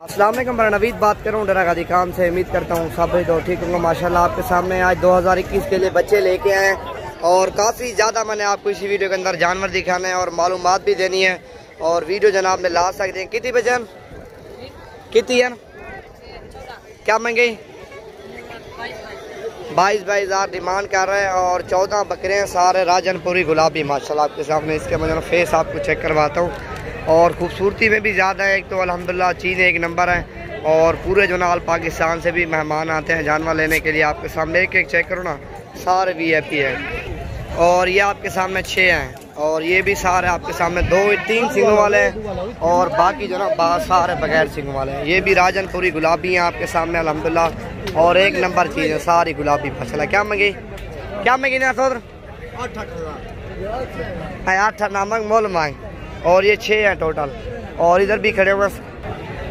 अस्सलाम वालेकुम, मैं नवीद बात कर रहा हूँ डरा गादी काम से। उम्मीद करता हूँ सब तो ठीक होंगे। माशाल्लाह आपके सामने आज 2021 के लिए बच्चे लेके आए और काफ़ी ज़्यादा मैंने आपको इसी वीडियो के अंदर जानवर दिखाने हैं और मालूमात भी देनी है। और वीडियो जनाब ने ला सकते हैं। कितनी बचन कितनी है, क्या महंगी? 22 हज़ार डिमांड कर रहे हैं और 14 बकरे हैं, सारे राजनपुरी गुलाबी माशाल्लाह आपके सामने। इसके मैं फेस आपको चेक करवाता हूँ और खूबसूरती में भी ज़्यादा है। एक तो अल्हम्दुलिल्लाह चीज़ें एक नंबर है और पूरे जो नाल पाकिस्तान से भी मेहमान आते हैं जानवर लेने के लिए। आपके सामने एक एक चेक करो ना, सारे VIP है। और ये आपके सामने 6 हैं और ये भी सारे आपके सामने 2-3 सिंगों वाले हैं और बाकी जो ना सारे बगैर सिंगों वाले हैं। ये भी राजनपुरी गुलाबी हैं आपके सामने अल्हम्दुलिल्लाह और एक नंबर चीज़ है, सारी गुलाबी फसल है। क्या मंगी ना सोदर? 8 नामक मोल मांग। और ये 6 हैं टोटल और इधर भी खड़े हुए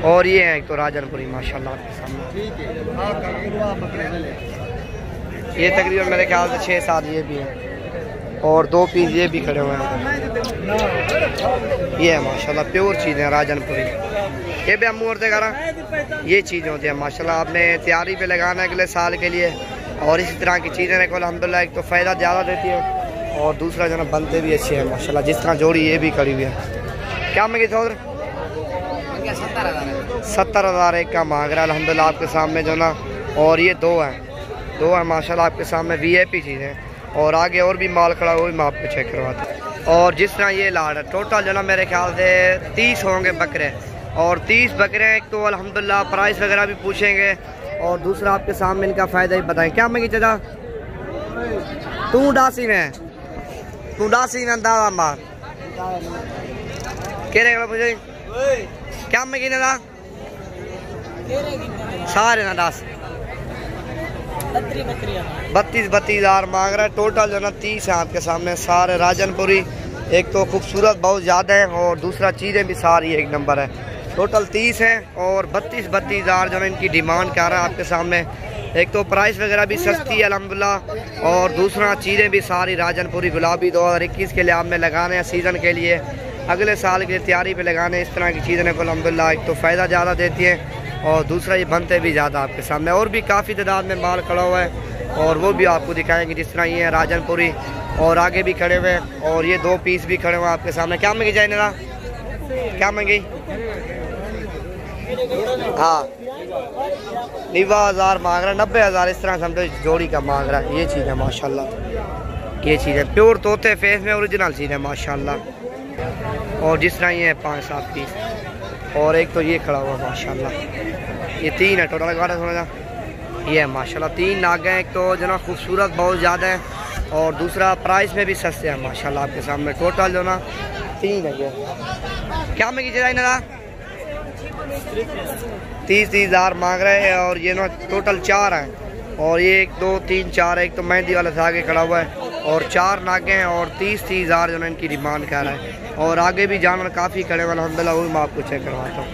और ये हैं एक तो राजनपुरी माशाल्लाह आपके सामने। ये तकरीबन मेरे ख्याल से 6-7 ये भी हैं और 2 पीस ये भी खड़े हुए हैं। ये है माशाल्लाह प्योर चीज़ें हैं राजनपुरी। ये भी हम औरतें करा ये चीज़ें होती हैं माशाल्लाह। आपने तैयारी पे लगाना है अगले साल के लिए और इसी तरह की चीज़ें रखो अल्हम्दुलिल्लाह। एक तो फ़ायदा ज़्यादा देती है और दूसरा जो ना बनते भी अच्छे हैं माशाल्लाह। जिस तरह जोड़ी ये भी खड़ी हुई है। क्या मंगी था उधर? 70,000 एक का मांग रहा है अल्हम्दुलिल्लाह आपके सामने जो ना। और ये 2 हैं माशाल्लाह आपके सामने VIP चीज़ें। और आगे और भी माल खड़ा वो भी मैं आपको चेक करवाता हूँ। और जिस तरह ये लाड है टोटल जो ना मेरे ख्याल से 30 होंगे बकरे और 30 बकरे हैं। एक तो अल्हम्दुलिल्लाह प्राइस वगैरह भी पूछेंगे और दूसरा आपके सामने इनका फ़ायदा ही बताएं। क्या मंगी चाचा? तू डासी में दावा मार के क्या मंगी ना सारे ना 32 हज़ार मांग रहा है। टोटल जो ना 30 है आपके सामने सारे राजनपुरी। एक तो खूबसूरत बहुत ज़्यादा है और दूसरा चीज़ें भी सारी एक नंबर है। टोटल 30 है और 32 हज़ार जो है इनकी डिमांड कर रहा है आपके सामने। एक तो प्राइस वगैरह भी सस्ती है अल्हम्दुलिल्लाह और दूसरा चीज़ें भी सारी राजनपुरी गुलाबी 2021 के लिए आपने लगाने हैं सीज़न के लिए, अगले साल के लिए तैयारी पे लगाने इस तरह की चीज़ें को अल्हम्दुलिल्लाह। एक तो फ़ायदा ज़्यादा देती हैं और दूसरा ये बनते भी ज़्यादा आपके सामने। और भी काफ़ी तादाद में माल खड़ा हुआ है और वो भी आपको दिखाएंगे। जिस तरह ये है राजनपुरी और आगे भी खड़े हुए हैं और ये 2 पीस भी खड़े हुए हैं आपके सामने। क्या मंगी जाए ना? क्या मंगी? हाँ 90,000 मांग रहा है, 90,000 इस तरह समझो जोड़ी का मांग रहा है। ये चीज़ है माशाल्लाह, ये चीज़ है प्योर तोते फेस में ओरिजिनल चीज़ है माशाल्लाह। और जिस तरह ये है 5-7 पीस और एक तो ये खड़ा हुआ माशाल्लाह। ये 3 है टोटल थोड़ा ये है माशाल्लाह। 3 नागे हैं। एक तो जो ना खूबसूरत बहुत ज़्यादा है और दूसरा प्राइस में भी सस्ते हैं माशाल्लाह आपके सामने। टोटल जो ना 3 है। ये क्या मंगी चाहिए ना? 30 हज़ार मांग रहे हैं और ये ना टोटल 4 हैं और ये 1 2 3 4 एक तो मेहंदी वाला से आगे खड़ा हुआ है और 4 नागे हैं और 30 हज़ार जो ना इनकी डिमांड कर रहा है। और आगे भी जानवर काफ़ी खड़े हुए अल्हम्दुलिल्लाह, वो मैं आपको चेक करवाता हूँ।